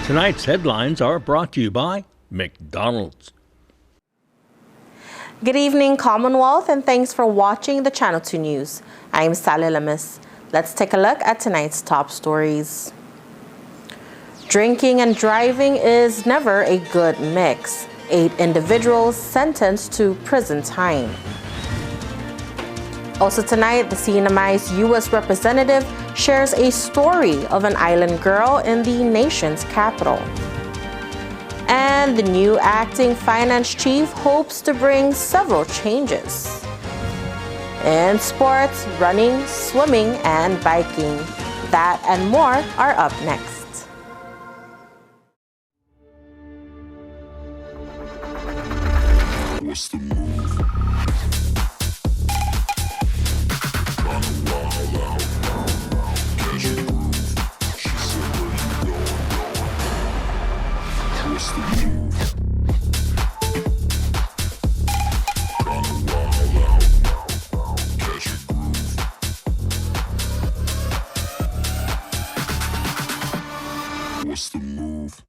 Tonight's headlines are brought to you by McDonald's. Good evening, Commonwealth, and thanks for watching the Channel 2 News. I'm Sally Lemus. Let's take a look at tonight's top stories. Drinking and driving is never a good mix. 8 individuals sentenced to prison time. Also tonight, the CNMI's U.S. representative shares a story of an island girl in the nation's capital. And the new acting finance chief hopes to bring several changes. In sports, running, swimming, and biking. That and more are up next. What's the move? What's the move?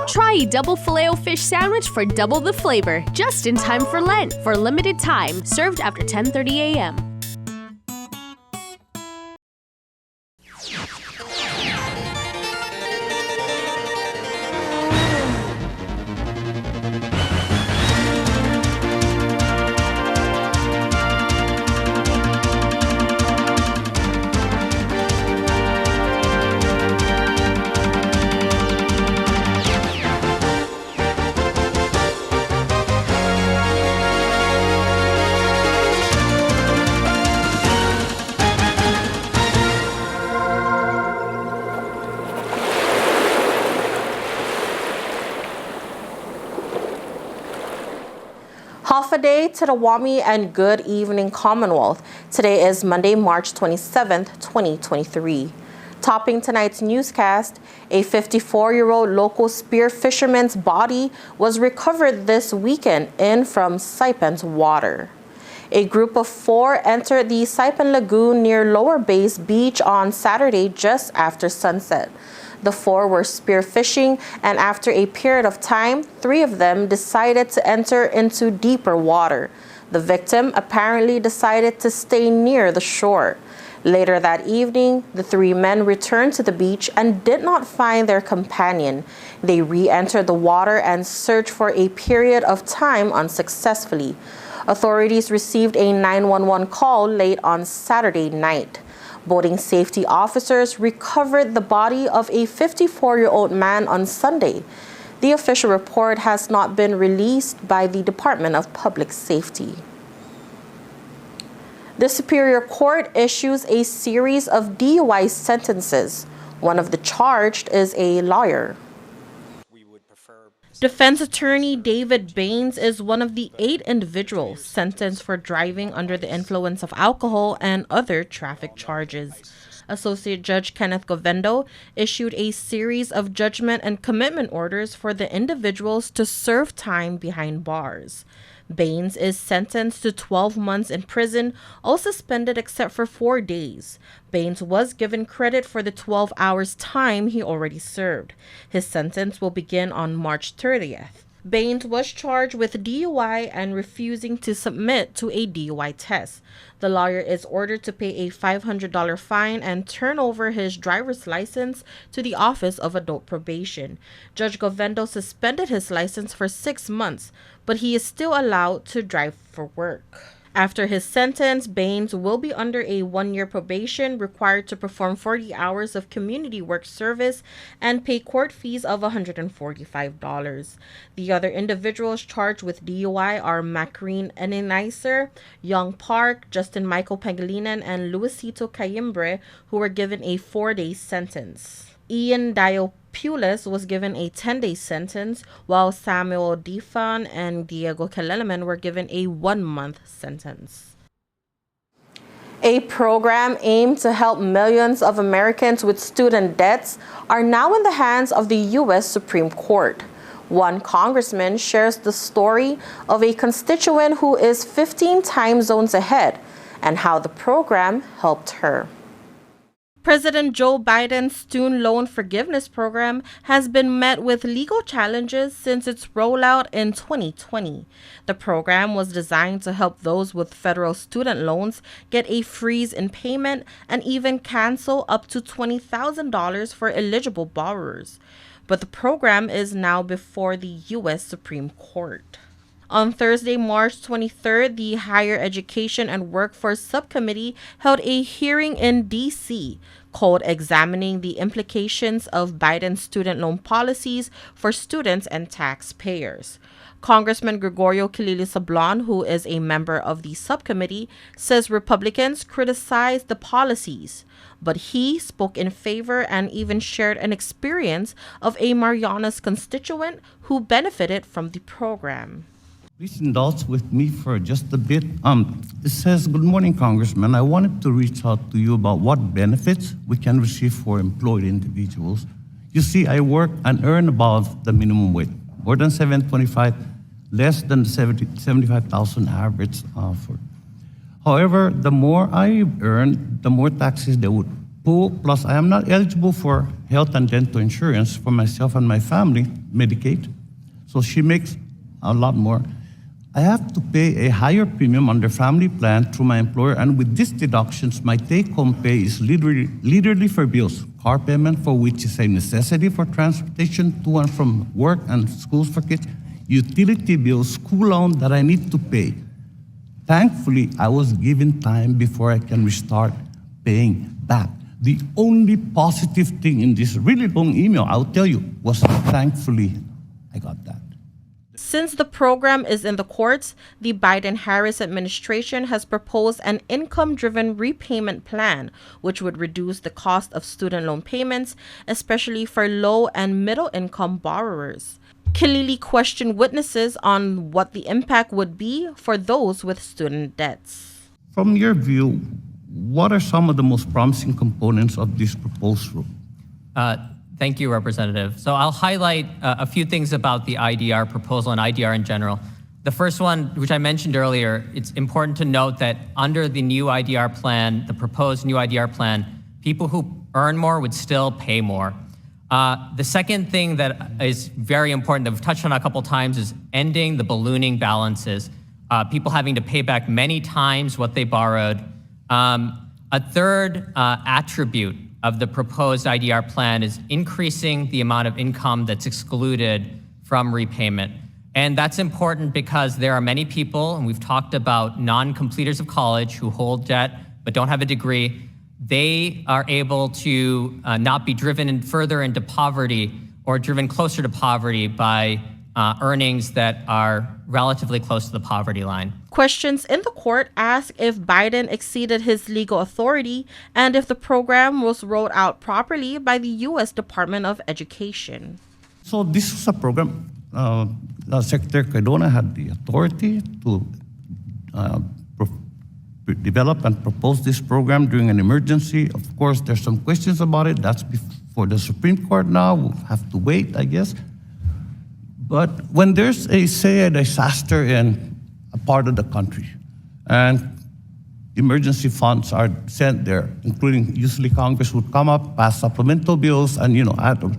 Try a double Filet-O-Fish sandwich for double the flavor, just in time for Lent. For a limited time, served after 10:30 a.m. Half a day to the Wami and good evening, Commonwealth. Today is Monday, March 27th, 2023. Topping tonight's newscast, a 54-year-old local spear fisherman's body was recovered this weekend in from Saipan's water. A group of 4 entered the Saipan lagoon near Lower Base Beach on Saturday just after sunset. The 4 were spearfishing, and after a period of time, 3 of them decided to enter into deeper water. The victim apparently decided to stay near the shore. Later that evening, the 3 men returned to the beach and did not find their companion. They re-entered the water and searched for a period of time unsuccessfully. Authorities received a 911 call late on Saturday night. Boating safety officers recovered the body of a 54-year-old man on Sunday. The official report has not been released by the Department of Public Safety. The Superior Court issues a series of DUI sentences. One of the charged is a lawyer. Defense attorney David Baines is one of the 8 individuals sentenced for driving under the influence of alcohol and other traffic charges. Associate Judge Kenneth Govendo issued a series of judgment and commitment orders for the individuals to serve time behind bars. Baines is sentenced to 12 months in prison, all suspended except for 4 days. Baines was given credit for the 12 hours time he already served. His sentence will begin on March 30th. Baines was charged with DUI and refusing to submit to a DUI test. The lawyer is ordered to pay a $500 fine and turn over his driver's license to the Office of Adult Probation. Judge Govendo suspended his license for 6 months, but he is still allowed to drive for work. After his sentence, Baines will be under a 1-year probation, required to perform 40 hours of community work service, and pay court fees of $145. The other individuals charged with DUI are Macrine Enenizer, Young Park, Justin Michael Pangilinan, and Luisito Cayimbre, who were given a 4-day sentence. Ian Diopulis was given a 10-day sentence, while Samuel Difan and Diego Keleleman were given a 1-month sentence. A program aimed to help millions of Americans with student debts are now in the hands of the U.S. Supreme Court. One congressman shares the story of a constituent who is 15 time zones ahead and how the program helped her. President Joe Biden's student loan forgiveness program has been met with legal challenges since its rollout in 2020. The program was designed to help those with federal student loans get a freeze in payment and even cancel up to $20,000 for eligible borrowers. But the program is now before the U.S. Supreme Court. On Thursday, March 23rd, the Higher Education and Workforce Subcommittee held a hearing in D.C. called Examining the Implications of Biden's Student Loan Policies for Students and Taxpayers. Congressman Gregorio Kilili-Sablon, who is a member of the subcommittee, says Republicans criticized the policies, but he spoke in favor and even shared an experience of a Mariana's constituent who benefited from the program. Please indulge with me for just a bit. It says, "Good morning, Congressman. I wanted to reach out to you about what benefits we can receive for employed individuals. You see, I work and earn above the minimum wage, more than $725, less than the $75,000 average offer. However, the more I earn, the more taxes they would pull. Plus, I am not eligible for health and dental insurance for myself and my family, Medicaid. So she makes a lot more. I have to pay a higher premium under family plan through my employer, and with these deductions, my take-home pay is literally for bills, car payment, for which is a necessity for transportation to and from work and schools for kids, utility bills, school loan that I need to pay. Thankfully, I was given time before I can restart paying back. The only positive thing in this really long email, I'll tell you, was thankfully I got that." Since the program is in the courts, the Biden-Harris administration has proposed an income-driven repayment plan, which would reduce the cost of student loan payments, especially for low and middle-income borrowers. Kilili questioned witnesses on what the impact would be for those with student debts. From your view, what are some of the most promising components of this proposed rule? Thank you, Representative. So I'll highlight a few things about the IDR proposal and IDR in general. The first one, which I mentioned earlier, it's important to note that under the new IDR plan, the proposed new IDR plan, people who earn more would still pay more. The second thing that is very important that we've touched on a couple times is ending the ballooning balances, people having to pay back many times what they borrowed. A third attribute of the proposed IDR plan is increasing the amount of income that's excluded from repayment. And that's important because there are many people, and we've talked about non-completers of college who hold debt but don't have a degree. They are able to not be driven further into poverty or driven closer to poverty by earnings that are relatively close to the poverty line. Questions in the court ask if Biden exceeded his legal authority and if the program was rolled out properly by the U.S. Department of Education. So this was a program, Secretary Cardona had the authority to develop and propose this program during an emergency. Of course, there's some questions about it. That's before the Supreme Court now. We'll have to wait, I guess. But when there's a disaster in a part of the country, and emergency funds are sent there, including usually Congress would come up, pass supplemental bills, and add them.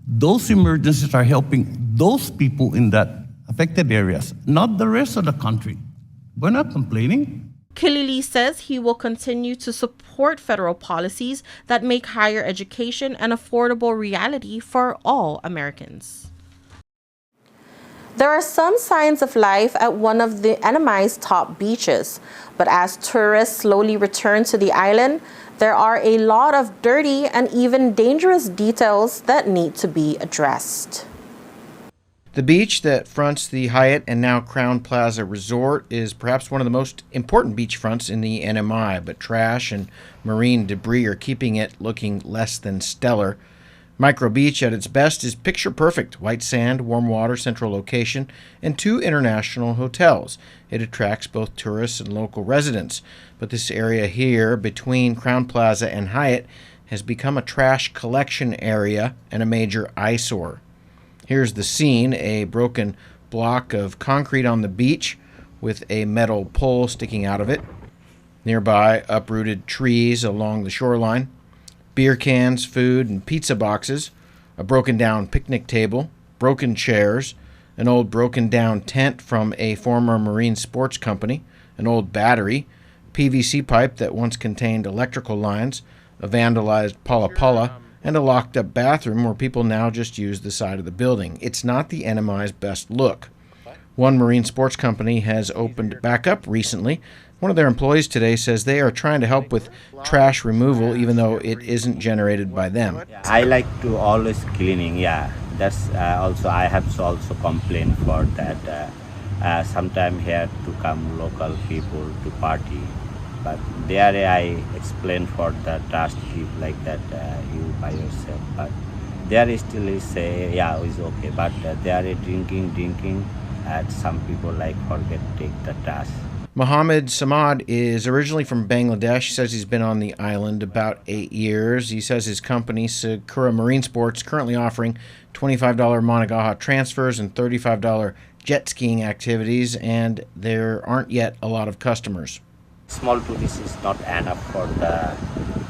Those emergencies are helping those people in that affected areas, not the rest of the country. We're not complaining. Kilili says he will continue to support federal policies that make higher education an affordable reality for all Americans. There are some signs of life at one of the NMI's top beaches, but as tourists slowly return to the island, there are a lot of dirty and even dangerous details that need to be addressed. The beach that fronts the Hyatt and now Crowne Plaza Resort is perhaps one of the most important beachfronts in the NMI, but trash and marine debris are keeping it looking less than stellar. Micro Beach at its best is picture perfect. White sand, warm water, central location, and 2 international hotels. It attracts both tourists and local residents. But this area here between Crowne Plaza and Hyatt has become a trash collection area and a major eyesore. Here's the scene, a broken block of concrete on the beach with a metal pole sticking out of it. Nearby, uprooted trees along the shoreline. Beer cans, food, and pizza boxes, a broken down picnic table, broken chairs, an old broken down tent from a former marine sports company, an old battery, PVC pipe that once contained electrical lines, a vandalized pala, and a locked up bathroom where people now just use the side of the building. It's not the NMI's best look. One marine sports company has opened back up recently. One of their employees today says they are trying to help with trash removal even though it isn't generated by them. I like to always cleaning, yeah. That's also, I have to also complain for that. Sometimes here to come local people to party. But there I explain for the trash keep like that you by yourself. But there is still is say, yeah, it's okay. But there is drinking, and some people like forget take the trash. Mohammed Samad is originally from Bangladesh. He says he's been on the island about 8 years. He says his company, Sakura Marine Sports, currently offering $25 Managaha transfers and $35 jet skiing activities, and there aren't yet a lot of customers. Small tourists is not enough for the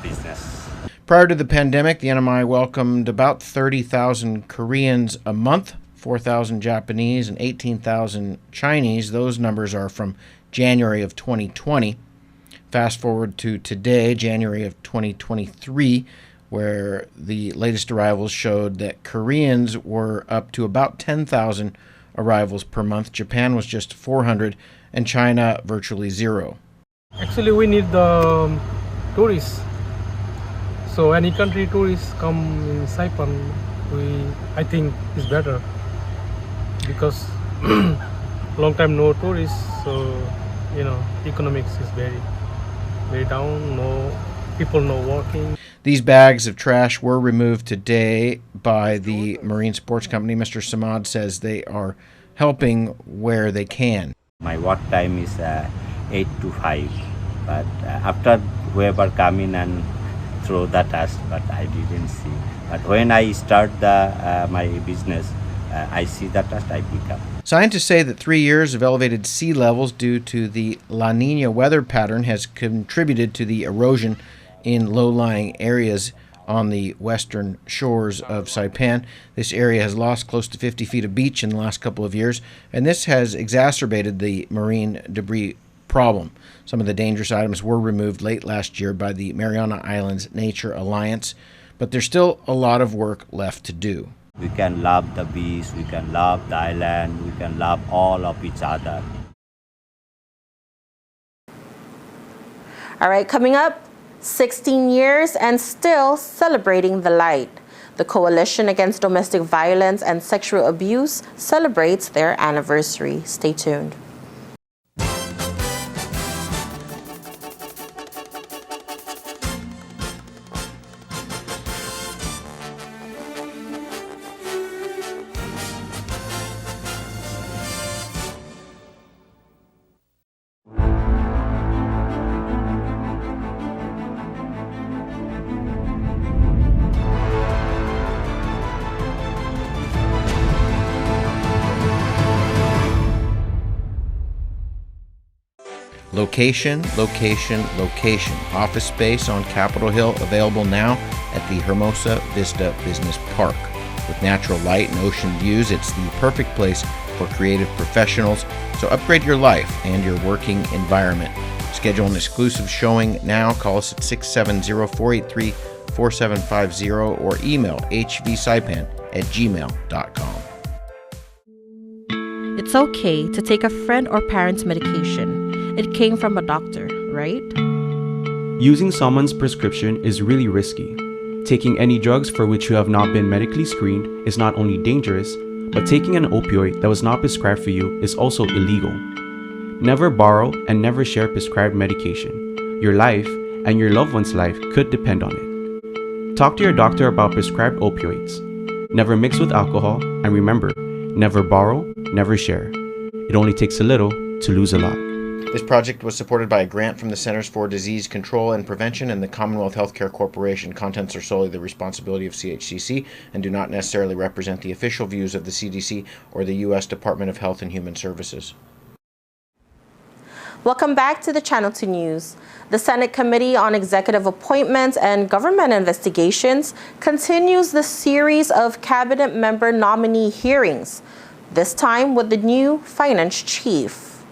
business. Prior to the pandemic, the NMI welcomed about 30,000 Koreans a month, 4,000 Japanese, and 18,000 Chinese. Those numbers are from January of 2020. Fast forward to today, January of 2023, where the latest arrivals showed that Koreans were up to about 10,000 arrivals per month. Japan was just 400, and China virtually zero. Actually, we need the tourists. So any country tourists come in Saipan, I think is better because long time no tourists. So economics is very down. No people, no working. These bags of trash were removed today by the Marine Sports Company. Mr. Samad says they are helping where they can. My work time is 8 to 5, but after whoever come in and throw the trash, but I didn't see. But when I start my business, I see the trash, I pick up. Scientists say that 3 years of elevated sea levels due to the La Nina weather pattern has contributed to the erosion in low-lying areas on the western shores of Saipan. This area has lost close to 50 feet of beach in the last couple of years, and this has exacerbated the marine debris problem. Some of the dangerous items were removed late last year by the Mariana Islands Nature Alliance, but there's still a lot of work left to do. We can love the beach, we can love the island, we can love all of each other. All right, coming up, 16 years and still celebrating the light. The Coalition Against Domestic Violence and Sexual Abuse celebrates their anniversary. Stay tuned. Location, location, location. Office space on Capitol Hill available now at the Hermosa Vista Business Park. With natural light and ocean views, it's the perfect place for creative professionals. So upgrade your life and your working environment. Schedule an exclusive showing now. Call us at 670-483-4750 or email hvsaipan@gmail.com. It's okay to take a friend or parent's medication. It came from a doctor, right? Using someone's prescription is really risky. Taking any drugs for which you have not been medically screened is not only dangerous, but taking an opioid that was not prescribed for you is also illegal. Never borrow and never share prescribed medication. Your life and your loved one's life could depend on it. Talk to your doctor about prescribed opioids. Never mix with alcohol, and remember, never borrow, never share. It only takes a little to lose a lot. This project was supported by a grant from the Centers for Disease Control and Prevention and the Commonwealth Healthcare Corporation. Contents are solely the responsibility of CHCC and do not necessarily represent the official views of the CDC or the U.S. Department of Health and Human Services. Welcome back to the Channel 2 News. The Senate Committee on Executive Appointments and Government Investigations continues the series of cabinet member nominee hearings, this time with the new finance chief.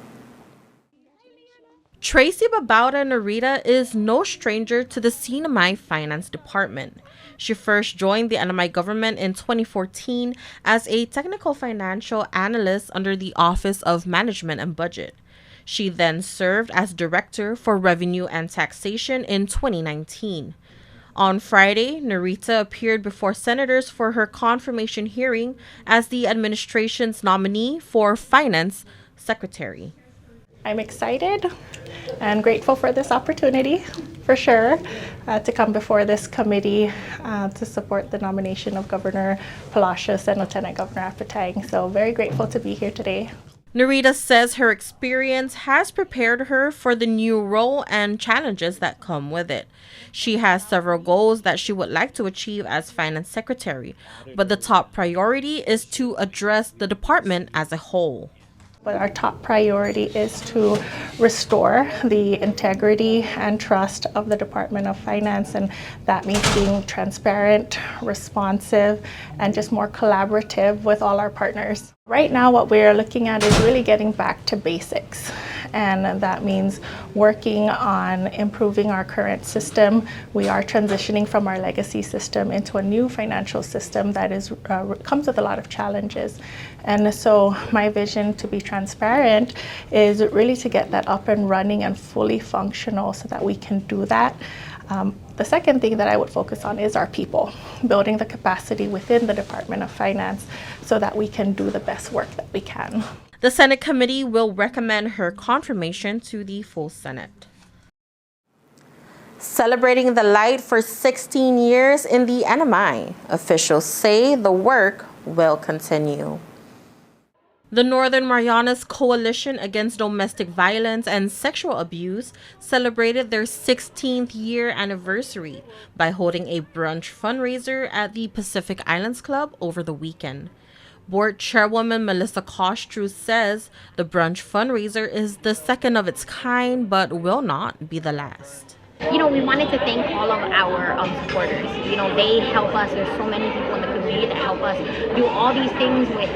Tracy Babauta Narita is no stranger to the CNMI Finance Department. She first joined the NMI government in 2014 as a technical financial analyst under the Office of Management and Budget. She then served as Director for Revenue and Taxation in 2019. On Friday, Narita appeared before senators for her confirmation hearing as the administration's nominee for Finance Secretary. I'm excited and grateful for this opportunity, for sure, to come before this committee to support the nomination of Governor Palacios and Lieutenant Governor Apatang. So very grateful to be here today. Narita says her experience has prepared her for the new role and challenges that come with it. She has several goals that she would like to achieve as Finance Secretary, but the top priority is to address the department as a whole. But our top priority is to restore the integrity and trust of the Department of Finance, and that means being transparent, responsive, and just more collaborative with all our partners. Right now, what we're looking at is really getting back to basics, and that means working on improving our current system. We are transitioning from our legacy system into a new financial system that comes with a lot of challenges. And so my vision, to be transparent, is really to get that up and running and fully functional so that we can do that. The second thing that I would focus on is our people, building the capacity within the Department of Finance so that we can do the best work that we can. The Senate committee will recommend her confirmation to the full Senate. Celebrating the light for 16 years in the NMI, officials say the work will continue. The Northern Marianas Coalition Against Domestic Violence and Sexual Abuse celebrated their 16th year anniversary by holding a brunch fundraiser at the Pacific Islands Club over the weekend. Board Chairwoman Melissa Kostruz says the brunch fundraiser is the second of its kind but will not be the last. We wanted to thank all of our supporters. They help us. There's so many people in the community that help us do all these things with, with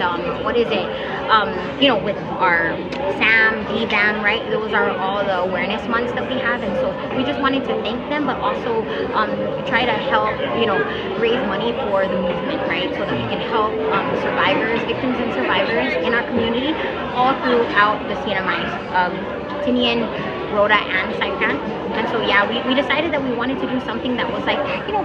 our SAM, DVAN, right? Those are all the awareness months that we have. And so we just wanted to thank them, but also try to help, raise money for the movement, right? So that we can help survivors, victims and survivors in our community all throughout the CNMI, Tinian, Rhoda, and Saipan. And so we decided that we wanted to do something that was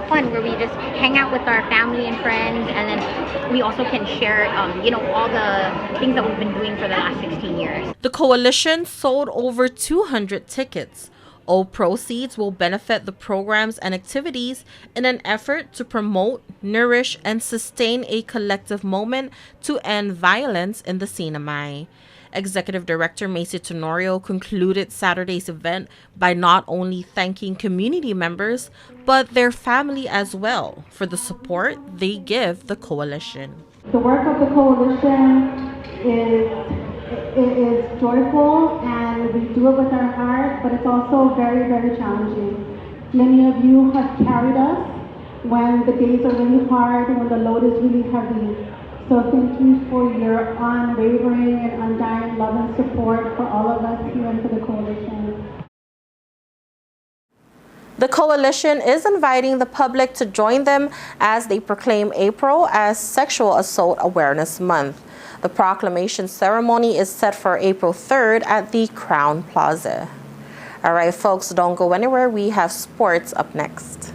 fun, where we just hang out with our family and friends, and then we also can share all the things that we've been doing for the last 16 years. The coalition sold over 200 tickets. All proceeds will benefit the programs and activities in an effort to promote, nourish, and sustain a collective moment to end violence in the CNMI. Executive Director Macy Tenorio concluded Saturday's event by not only thanking community members, but their family as well for the support they give the coalition. The work of the coalition is joyful, and we do it with our heart, but it's also very, very challenging. Many of you have carried us when the days are really hard, when the load is really heavy. So thank you for your unwavering and undying love and support for all of us here and for the coalition. The coalition is inviting the public to join them as they proclaim April as Sexual Assault Awareness Month. The proclamation ceremony is set for April 3rd at the Crown Plaza. All right, folks, don't go anywhere. We have sports up next.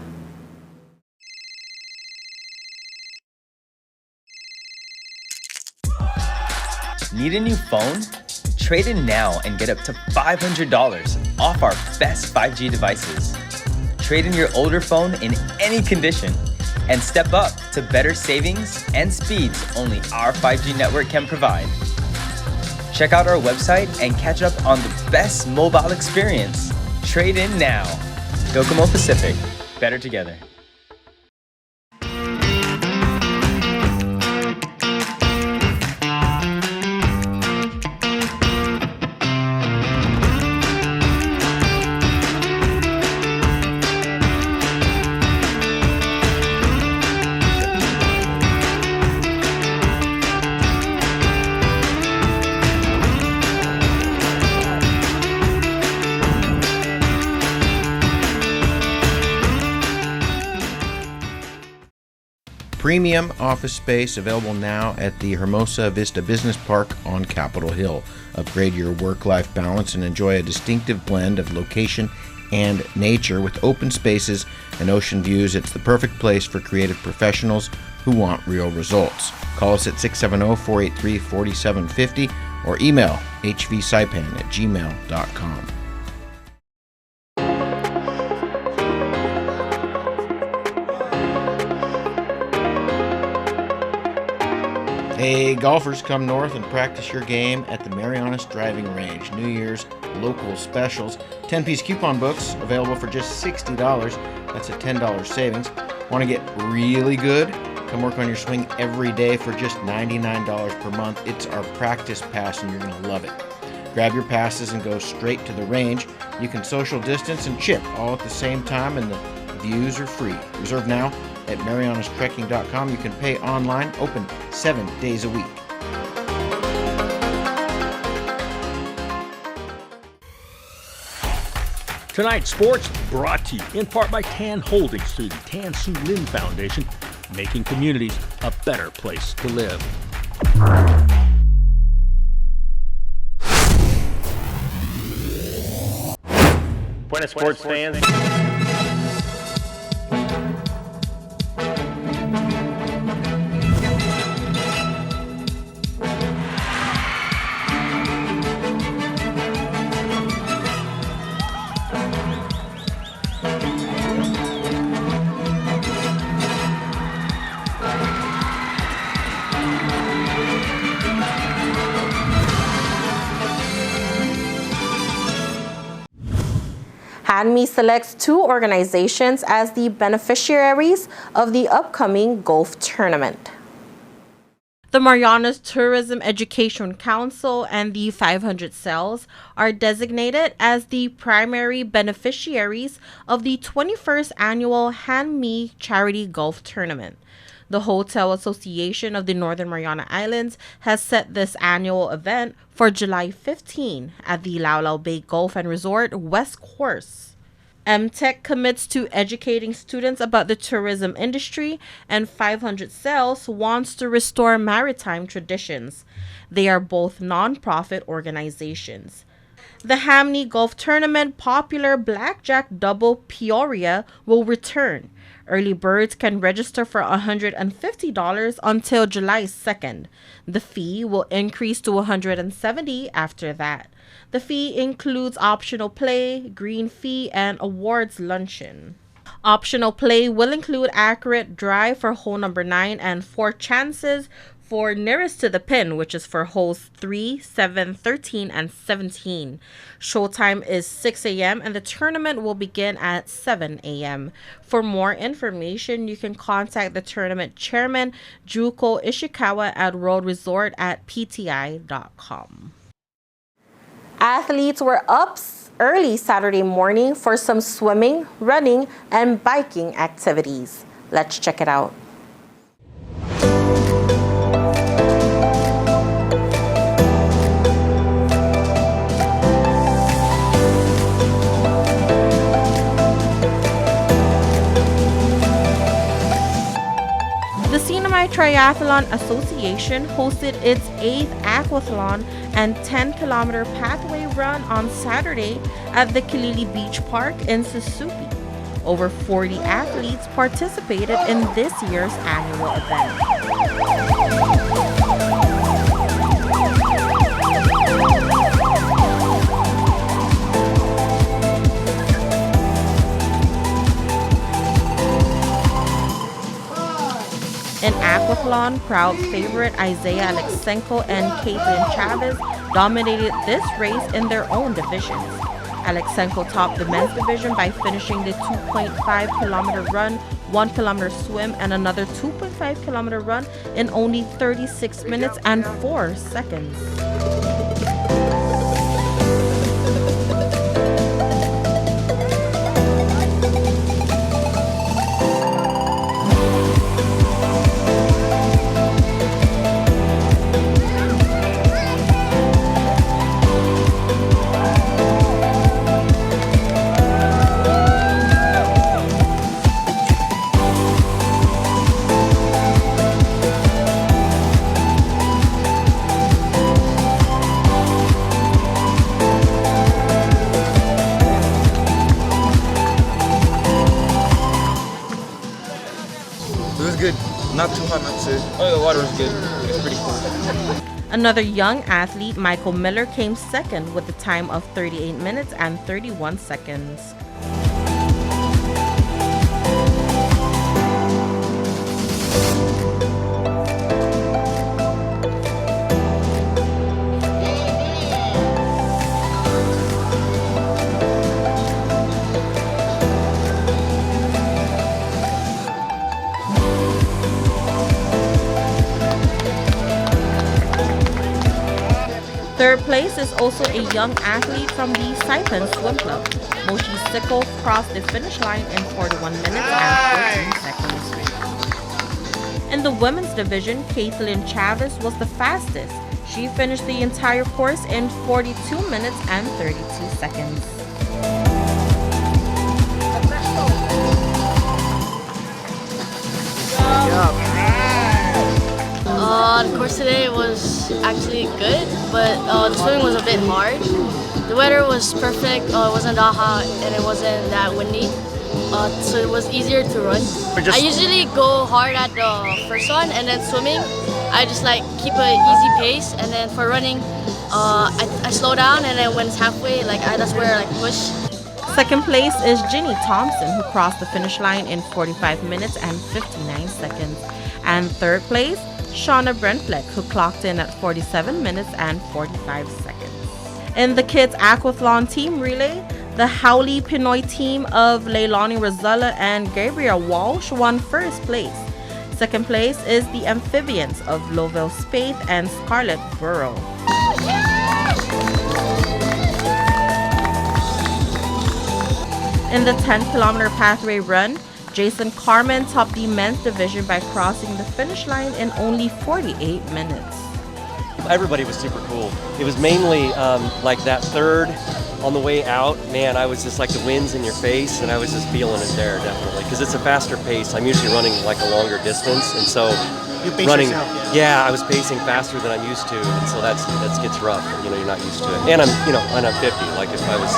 Need a new phone? Trade in now and get up to $500 off our best 5G devices. Trade in your older phone in any condition and step up to better savings and speeds only our 5G network can provide. Check out our website and catch up on the best mobile experience. Trade in now. Docomo Pacific, better together. Premium office space available now at the Hermosa Vista Business Park on Capitol Hill. Upgrade your work-life balance and enjoy a distinctive blend of location and nature with open spaces and ocean views. It's the perfect place for creative professionals who want real results. Call us at 670-483-4750 or email hvsaipan@gmail.com. Hey, golfers, come north and practice your game at the Marianas Driving Range. New Year's local specials. 10-piece coupon books available for just $60. That's a $10 savings. Want to get really good? Come work on your swing every day for just $99 per month. It's our practice pass and you're going to love it. Grab your passes and go straight to the range. You can social distance and chip all at the same time, and the views are free. Reserve now at marianastrekking.com. You can pay online, open 7 days a week. Tonight's sports brought to you in part by Tan Holdings through the Tan Su Lin Foundation, making communities a better place to live. Buenas sports fans. HANMI selects 2 organizations as the beneficiaries of the upcoming golf tournament. The Marianas Tourism Education Council and the 500 Cells are designated as the primary beneficiaries of the 21st annual HANMI Charity Golf Tournament. The Hotel Association of the Northern Mariana Islands has set this annual event for July 15 at the Laulau Bay Golf and Resort West Course. MTech commits to educating students about the tourism industry, and 500 Cells wants to restore maritime traditions. They are both non-profit organizations. The HANMI Golf Tournament Popular Blackjack Double Peoria will return. Early birds can register for $150 until July 2nd. The fee will increase to $170 after that. The fee includes optional play, green fee, and awards luncheon. Optional play will include accurate drive for hole number 9 and 4 chances for nearest to the pin, which is for holes 3, 7, 13, and 17. Showtime is 6 a.m. and the tournament will begin at 7 a.m. For more information, you can contact the tournament chairman, Juko Ishikawa, at World Resort at pti.com. Athletes were up early Saturday morning for some swimming, running, and biking activities. Let's check it out. Triathlon Association hosted its 8th aquathlon and 10-kilometer pathway run on Saturday at the Kilili Beach Park in Susupi. Over 40 athletes participated in this year's annual event. triathlon, crowd favorite Isaiah Alexenko and Caitlin Chavez dominated this race in their own divisions. Alexenko topped the men's division by finishing the 2.5-kilometer run, 1-kilometer swim, and another 2.5-kilometer run in only 36 minutes and 4 seconds. It was good. Not too hot, not too. Oh, the water was good. It was pretty cool. Another young athlete, Michael Miller, came second with a time of 38 minutes and 31 seconds. Third place is also a young athlete from the Saipan Swim Club. Mochi Sicko crossed the finish line in 41 minutes and 14 seconds. In the women's division, Caitlin Chavez was the fastest. She finished the entire course in 42 minutes and 32 seconds. The course today was actually good, but the swimming was a bit hard. The weather was perfect, it wasn't that hot and it wasn't that windy, so it was easier to run. I usually go hard at the first one, and then swimming, I just like keep an easy pace, and then for running, I slow down, and then when it's halfway, that's where I push. Second place is Ginny Thompson, who crossed the finish line in 45 minutes and 59 seconds. And third place, Shauna Brentfleck, who clocked in at 47 minutes and 45 seconds. In the kids aquathlon team relay, the Howley Pinoy team of Leilani Rosella and Gabriel Walsh won first place. Second place is the amphibians of Lovell Spaeth and Scarlett Burrow. In the 10-kilometer pathway run, Jason Carmen topped the men's division by crossing the finish line in only 48 minutes. Everybody was super cool. It was mainly like that third on the way out. Man, I was just like the wind's in your face, and I was just feeling it there, definitely. Because it's a faster pace. I'm usually running like a longer distance, and so you pace running. Yourself, yeah, I was pacing faster than I'm used to, and so that gets rough. You know, you're not used to it. And I'm 50. Like if I was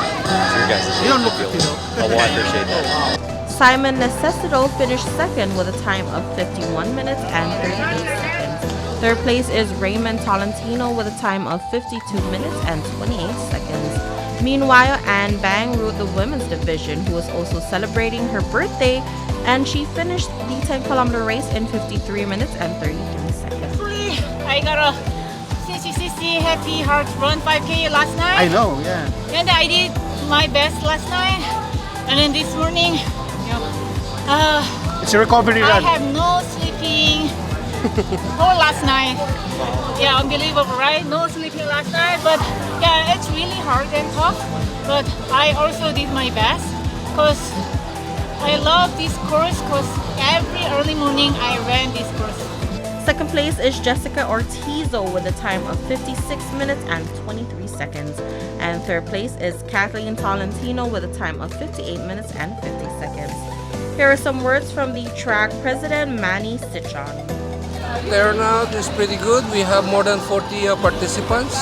your guys, you don't look 50 though. Oh, well, I appreciate that. Simon Necessito finished second with a time of 51 minutes and 38 seconds. Third place is Raymond Tolentino with a time of 52 minutes and 28 seconds. Meanwhile, Ann Bang ruled the women's division, who was also celebrating her birthday, and she finished the 10-kilometer race in 53 minutes and 33 seconds. I got a 60 happy heart run 5K last night. I know, yeah. And I did my best last night, and then this morning, it's a recovery I run. have no sleeping whole last night. Yeah, unbelievable, right? No sleeping last night, but yeah, it's really hard and tough. But I also did my best because I love this course because every early morning I ran this course. Second place is Jessica Ortizo with a time of 56 minutes and 23 seconds. And third place is Kathleen Tolentino with a time of 58 minutes and 50 seconds. Here are some words from the track president, Manny Sichon. The turnout is pretty good. We have more than 40 participants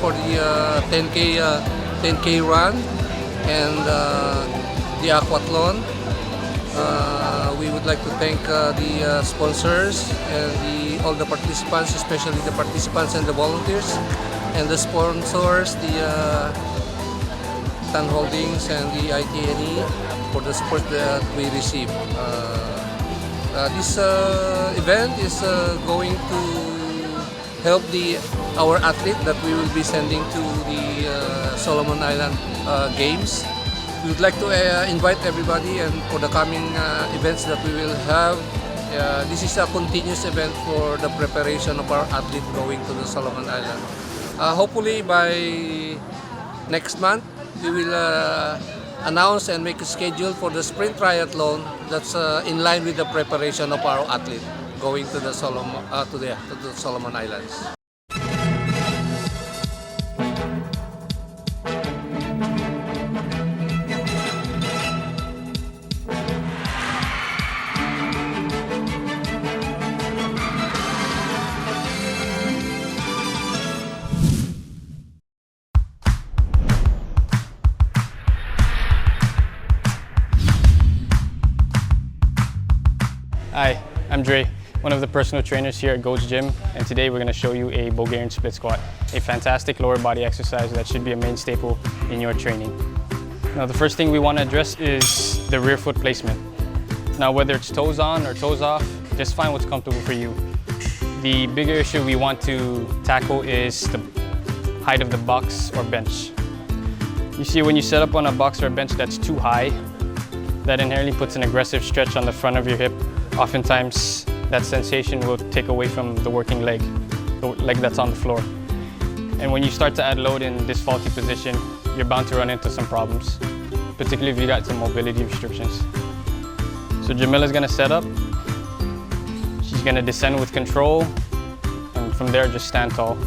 for the 10K run and the aquathlon. We would like to thank the sponsors and all the participants, especially the participants and the volunteers, and the sponsors, the Tan Holdings and the ITNE for the support that we receive. This event is going to help our athlete that we will be sending to the Solomon Island Games. We would like to invite everybody, and for the coming events that we will have, this is a continuous event for the preparation of our athlete going to the Solomon Island. Hopefully by next month, we will announce and make a schedule for the sprint triathlon that's in line with the preparation of our athlete going to the Solomon Islands. Hi, I'm Dre, one of the personal trainers here at Goat's Gym, and today we're going to show you a Bulgarian split squat, a fantastic lower body exercise that should be a main staple in your training. Now the first thing we want to address is the rear foot placement. Now whether it's toes on or toes off, just find what's comfortable for you. The bigger issue we want to tackle is the height of the box or bench. You see, when you set up on a box or a bench that's too high, that inherently puts an aggressive stretch on the front of your hip. Oftentimes, that sensation will take away from the working leg, the leg that's on the floor. And when you start to add load in this faulty position, you're bound to run into some problems, particularly if you got some mobility restrictions. So Jamila's gonna set up, she's gonna descend with control, and from there just stand tall.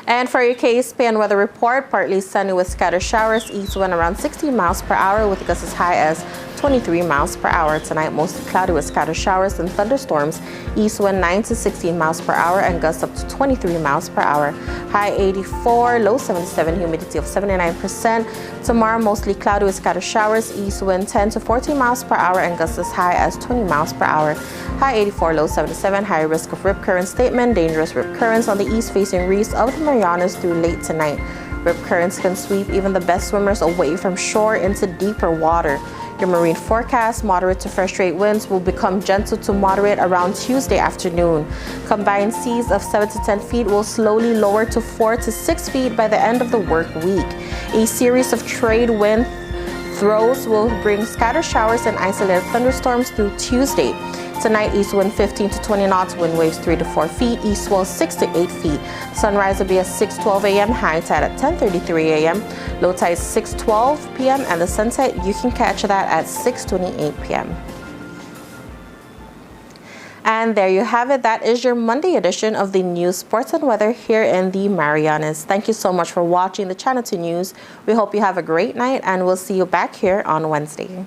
And for your KSPN weather report, partly sunny with scattered showers, east wind around 16 miles per hour with gusts as high as 23 miles per hour. Tonight, mostly cloudy with scattered showers and thunderstorms, east wind 9 to 16 miles per hour and gusts up to 23 miles per hour. High 84, low 77, humidity of 79%. Tomorrow, mostly cloudy with scattered showers, east wind 10 to 14 miles per hour and gusts as high as 20 miles per hour. High 84, low 77, high risk of rip current statement, dangerous rip currents on the east-facing reefs of the Marianas through late tonight. Rip currents can sweep even the best swimmers away from shore into deeper water. Your marine forecast, moderate to fresh trade winds will become gentle to moderate around Tuesday afternoon. Combined seas of 7 to 10 feet will slowly lower to 4 to 6 feet by the end of the work week. A series of trade wind throws will bring scattered showers and isolated thunderstorms through Tuesday. Tonight, east wind 15 to 20 knots, wind waves 3 to 4 feet, east swell 6 to 8 feet. Sunrise will be at 6:12 a.m., high tide at 10:33 a.m., low tide 6:12 p.m., and the sunset, you can catch that at 6:28 p.m. And there you have it. That is your Monday edition of the news, sports, and weather here in the Marianas. Thank you so much for watching the Channel 2 News. We hope you have a great night, and we'll see you back here on Wednesday.